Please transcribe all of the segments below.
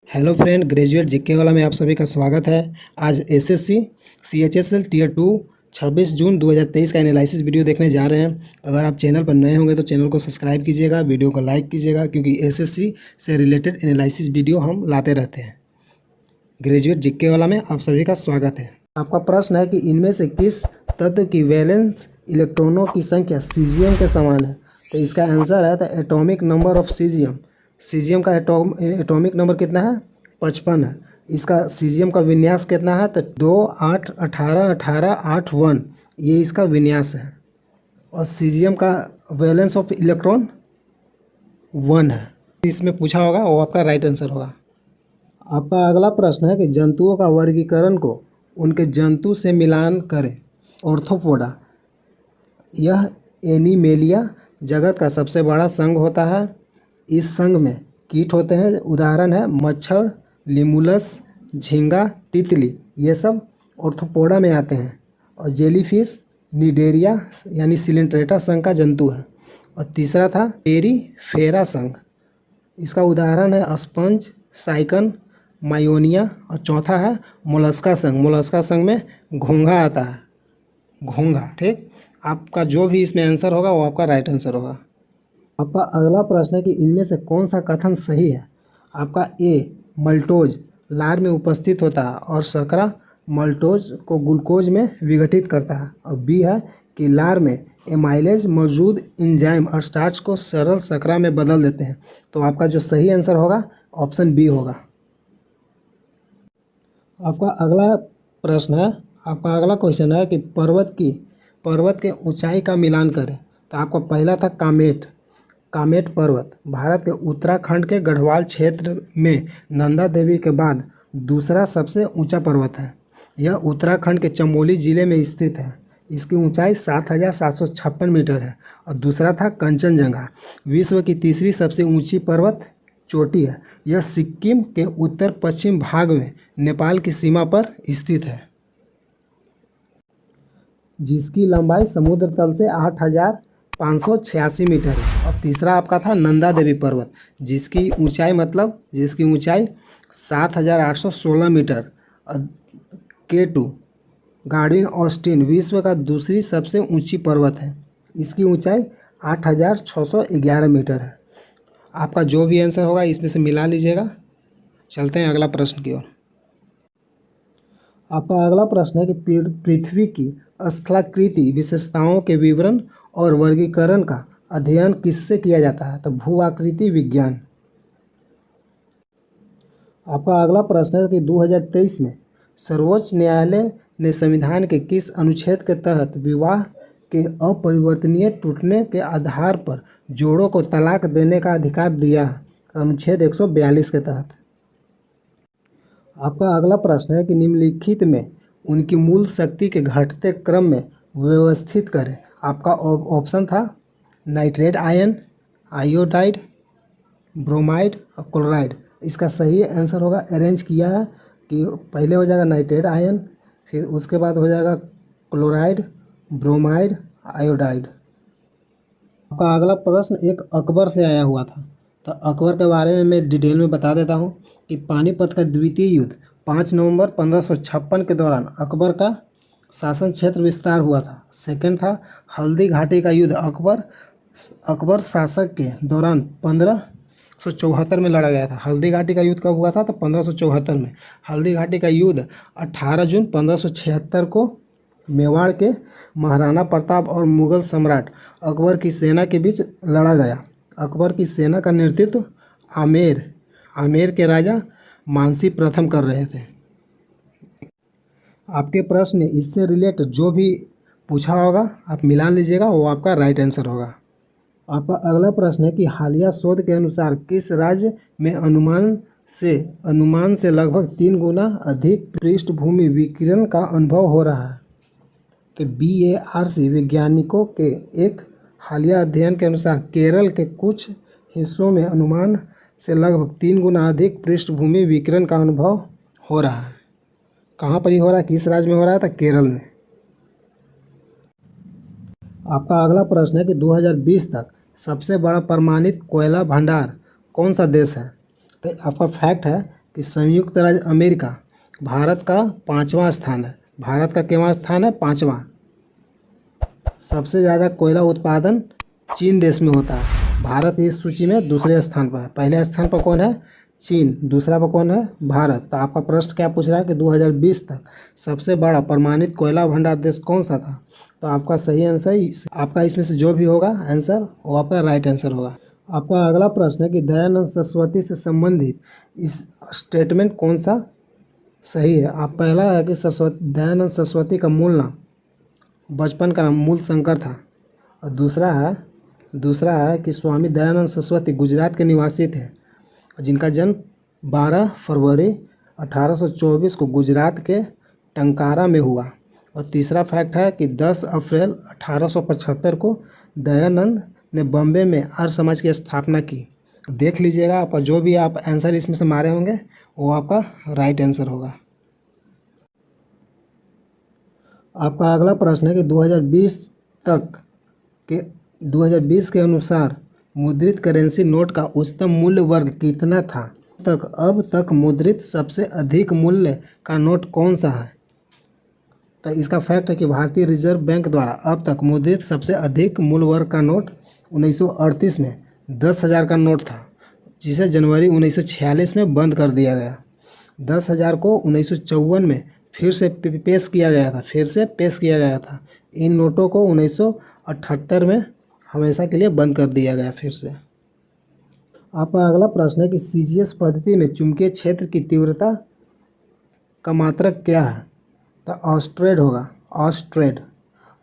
Hello friend, graduate GK वाला में आप सभी का स्वागत है। आज एसएससी सीएचएसएल टीयर 2 26 जून 2023 का एनालिसिस वीडियो देखने जा रहे हैं। अगर आप चैनल पर नए होंगे तो चैनल को सब्सक्राइब कीजिएगा, वीडियो को लाइक कीजिएगा, क्योंकि एसएससी से रिलेटेड एनालिसिस वीडियो हम लाते रहते हैं। ग्रेजुएट जीके वाला में आप सभी का स्वागत है। आपका प्रश्न है कि इनमें से किस तत्व की वैलेंस इलेक्ट्रॉनों की संख्या सीजियम के समान है। तो इसका आंसर है the atomic number of caesium. Caesium का एटॉमिक नंबर कितना है? 55 है। इसका सीजियम का विन्यास कितना है? तो 2 8 18 18 8 1 ये इसका विन्यास है। और सीजियम का वैलेंस ऑफ इलेक्ट्रॉन 1 है। इसमें पूछा होगा वो आपका राइट आंसर होगा। आपका अगला प्रश्न है कि जंतुओं का वर्गीकरण को उनके जंतु से मिलान करें। ऑर्थोपोडा, यह एनिमेलिया जगत का सबसे बड़ा संघ होता है। इस संघ में कीट होते हैं, उदाहरण है मच्छर, लिमुलस, झींगा, तितली, ये सब ऑर्थोपोडा में आते हैं। और जेलीफिश निडेरिया यानी सिलिंड्रेटा संघ का जंतु है। और तीसरा था पेरीफेरा संघ, इसका उदाहरण है स्पंज, साइकन, मायोनिया। और चौथा है मोलस्का संघ। मोलस्का संघ में घोंघा आता है, घोंघा। ठीक, आपका जो भी इसमें आंसर होगा वो आपका राइट आंसर होगा। आपका अगला प्रश्न है कि इनमें से कौन सा कथन सही है। आपका ए, मल्टोज लार में उपस्थित होता है और शर्करा मल्टोज को ग्लूकोज में विघटित करता है। और बी है कि लार में एमाइलेज मौजूद एंजाइम और स्टार्च को सरल शर्करा में बदल देते हैं। तो आपका जो सही आंसर होगा ऑप्शन बी होगा। आपका अगला प्रश्न है, आपका अगला क्वेश्चन है कि पर्वत के ऊंचाई का मिलान करें। तो आपका पहला था कामेट पर्वत, भारत के उत्तराखंड के गढ़वाल क्षेत्र में नंदा देवी के बाद दूसरा सबसे ऊंचा पर्वत है। यह उत्तराखंड के चमोली जिले में स्थित है। इसकी ऊंचाई 7,756 मीटर है। और दूसरा था कंचनजंगा, विश्व की तीसरी सबसे ऊंची पर्वत चोटी है। यह सिक्किम के उत्तर पश्चिम भाग में नेपाल की सीमा पर स्थित है, जिसकी लंबाई समुद्र तल से 8,586 मीटर है। और तीसरा आपका था नंदा देवी पर्वत, जिसकी ऊंचाई 7,816 मीटर। K2 गार्डिन ऑस्टिन विश्व का दूसरी सबसे ऊंची पर्वत है। इसकी ऊंचाई 8,611 मीटर है। आपका जो भी आंसर होगा इसमें से मिला लीजिएगा। चलते हैं अगला प्रश्न की ओर। आपका अगला प्रश्न है कि पृथ्वी की स्थलाकृति विशेषताओं के विवरण और वर्गीकरण का अध्ययन किससे किया जाता है। तो भू-आकृति विज्ञान। आपका अगला प्रश्न है कि 2023 में सर्वोच्च न्यायालय ने संविधान के किस अनुच्छेद के तहत विवाह के अपरिवर्तनीय टूटने के आधार पर जोड़ों को तलाक देने का अधिकार दिया है। अनुच्छेद 142 के तहत। आपका अगला प्रश्न है कि निम्नलिखित में उनकी मूल शक्ति के घटते क्रम में व्यवस्थित करें। आपका ऑप्शन था नाइट्रेट आयन, आयोडाइड, ब्रोमाइड और क्लोराइड। इसका सही आंसर होगा, अरेंज किया है कि पहले हो जाएगा नाइट्रेट आयन, फिर उसके बाद हो जाएगा क्लोराइड, ब्रोमाइड, आयोडाइड। आपका अगला प्रश्न एक अकबर से आया हुआ था। तो अकबर के बारे में मैं डिटेल में बता देता हूँ कि पानीपत का द्वितीय युद्ध 5 नवंबर 1556 के दौरान अकबर का शासन क्षेत्र विस्तार हुआ था। सेकंड था हल्दी घाटी का युद्ध, अकबर शासक के दौरान 1574 में लड़ा गया था। हल्दी घाटी का युद्ध कब हुआ था? तो 1574 में। हल्दी घाटी का युद्ध 18 जून 1576 को मेवाड़ के महाराणा प्रताप और मुगल सम्राट अकबर की सेना के बीच लड़ा गया। अकबर की सेना का नेतृत्व आमेर के राजा मानसी प्रथम कर रहे थे। आपके प्रश्न में इससे रिलेटेड जो भी पूछा होगा आप मिला लीजिएगा, वो आपका राइट आंसर होगा। आपका अगला प्रश्न है कि हालिया शोध के अनुसार किस राज्य में अनुमान से लगभग 3 गुना अधिक पृष्ठभूमि विकिरण का अनुभव हो रहा है। तो BARC वैज्ञानिकों के एक हालिया अध्ययन के अनुसार केरल के कुछ हिस्सों में अनुमान से लगभग 3 गुना अधिक पृष्ठभूमि विकिरण का अनुभव हो रहा है। कहाँ पर ही हो रहा है, किस राज्य में हो रहा है? तो केरल में। आपका अगला प्रश्न है कि 2020 तक सबसे बड़ा प्रमाणित कोयला भंडार कौन सा देश है। तो आपका फैक्ट है कि संयुक्त राज्य अमेरिका भारत का 5वां स्थान है। भारत का कितवां स्थान है? 5वां। सबसे ज़्यादा कोयला उत्पादन चीन देश में होता है। भारत इस सूची में दूसरे स्थान पर है। पहले स्थान पर कौन है? चीन। दूसरा पर कौन है? भारत। तो आपका प्रश्न क्या पूछ रहा है कि 2020 तक सबसे बड़ा प्रमाणित कोयला भंडार देश कौन सा था? तो आपका सही आंसर, आपका इसमें से जो भी होगा आंसर वो आपका राइट आंसर होगा। आपका अगला प्रश्न है कि दयानंद सरस्वती से संबंधित इस स्टेटमेंट कौन सा सही है? आप पहला है कि दयानंद सरस्वती का मूल नाम, बचपन का नाम मूल शंकर था। और दूसरा है कि स्वामी दयानंद सरस्वती गुजरात के निवासी थे जिनका जन्म 12 फरवरी 1824 को गुजरात के टंकारा में हुआ। और तीसरा फैक्ट है कि 10 अप्रैल 1875 को दयानंद ने बॉम्बे में आर्य समाज की स्थापना की। देख लीजिएगा, आप जो भी आप आंसर इसमें से मारे होंगे वो आपका राइट आंसर होगा। आपका अगला प्रश्न है कि 2020 के अनुसार मुद्रित करेंसी नोट का उच्चतम मूल्य वर्ग कितना था? अब तक मुद्रित सबसे अधिक मूल्य का नोट कौन सा है? तो इसका फैक्ट है कि भारतीय रिजर्व बैंक द्वारा अब तक मुद्रित सबसे अधिक मूल्य वर्ग का नोट 1938 में 10,000 का नोट था, जिसे जनवरी 1946 में बंद कर दिया गया। 10,000 को 1954 में फिर से पेश किया गया था। इन नोटों को 1978 में हमेशा के लिए बंद कर दिया गया फिर से। आपका अगला प्रश्न है कि CGS पद्धति में चुंबकीय क्षेत्र की तीव्रता का मात्रक क्या है? तो ऑस्ट्रेड होगा, ऑस्ट्रेड।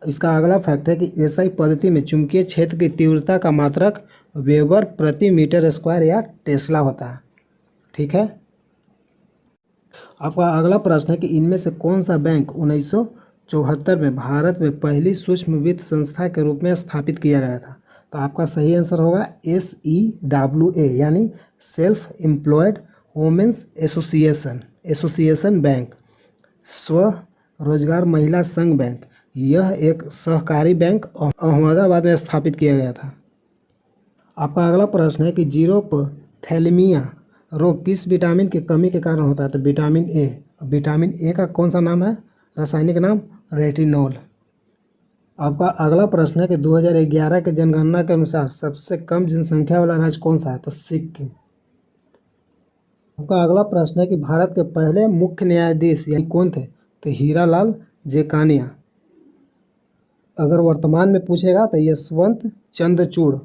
इसका अगला फैक्ट है कि SI पद्धति में चुंबकीय क्षेत्र की तीव्रता का मात्रक वेबर प्रति मीटर स्क्वायर या टेस्ला होता है। ठीक है। आपका अगला प्रश्न है कि इनमें से कौन सा बैंक 1974 में भारत में पहली सूक्ष्म वित्त संस्था के रूप में स्थापित किया गया था? तो आपका सही आंसर होगा SEWA यानी self employed women's association bank, स्वरोजगार महिला संघ बैंक। यह एक सहकारी बैंक अहमदाबाद में स्थापित किया गया था। आपका अगला प्रश्न है कि जीरोपथैलेमिया रोग किस विटामिन की कमी के कारण होता है? तो विटामिन ए। विटामिन ए का कौन सा नाम है? रासायनिक नाम रेटिनॉल। आपका अगला प्रश्न है कि 2011 के जनगणना के अनुसार सबसे कम जनसंख्या वाला राज्य कौन सा है? तो सिक्किम। आपका अगला प्रश्न है कि भारत के पहले मुख्य न्यायाधीश यानी कौन थे? तो हीरालाल जेकानिया। अगर वर्तमान में पूछेगा तो यशवंत चंद्रचूड़,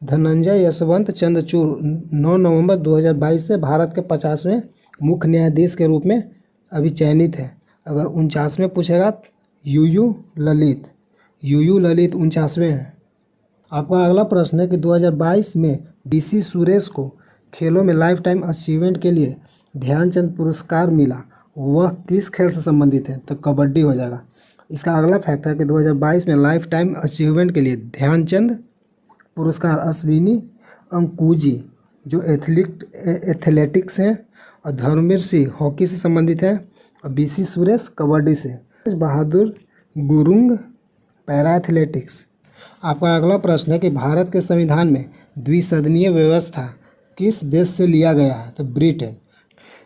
धनंजय यशवंत चंद्रचूड़ 9 नवंबर 2022 से भारत के 50वें मुख्य न्यायाधीश के रूप में अभी चयनित है। अगर 49वें पूछेगा यूयू ललित 49वें हैं। आपका अगला प्रश्न है कि 2022 में DC सुरेश को खेलों में लाइफ टाइम अचीवमेंट के लिए ध्यानचंद पुरस्कार मिला, वह किस खेल से संबंधित है? तो कबड्डी हो जाएगा। इसका अगला फैक्ट है कि 2022 में लाइफ टाइम अचीवमेंट के लिए ध्यानचंद पुरस्कार अश्विनी अंकुजी जो एथलेटिक्स हैं, और धर्मवीर सिंह हॉकी से संबंधित है, और BC सुरेश कबड्डी से, बहादुर गुरुंग पैरा एथलेटिक्स। आपका अगला प्रश्न है कि भारत के संविधान में द्विसदनीय व्यवस्था किस देश से लिया गया है? तो ब्रिटेन।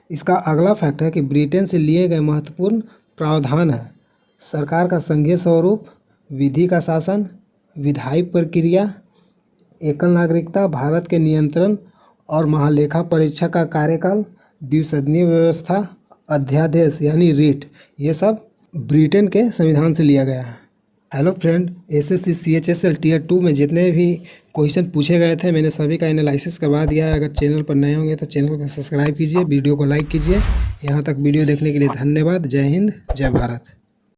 इसका अगला फैक्ट है कि ब्रिटेन से लिए गए महत्वपूर्ण प्रावधान है सरकार का संघीय स्वरूप, विधि का शासन, विधायी प्रक्रिया, एकल नागरिकता, भारत के नियंत्रण और महालेखा परीक्षक का कार्यकाल, द्विसदनीय व्यवस्था, अध्यादेश यानी रीट। ये सब ब्रिटेन के संविधान से लिया गया है। Hello friend, SSC CHSL Tier 2 में जितने भी क्वेश्चन पूछे गए थे मैंने सभी का एनालिसिस करवा दिया है। अगर चैनल पर नए होंगे तो चैनल को सब्सक्राइब कीजिए, वीडियो को लाइक कीजिए। यहाँ तक वीडियो देखने के लिए धन्यवाद। जय हिंद, जय भारत।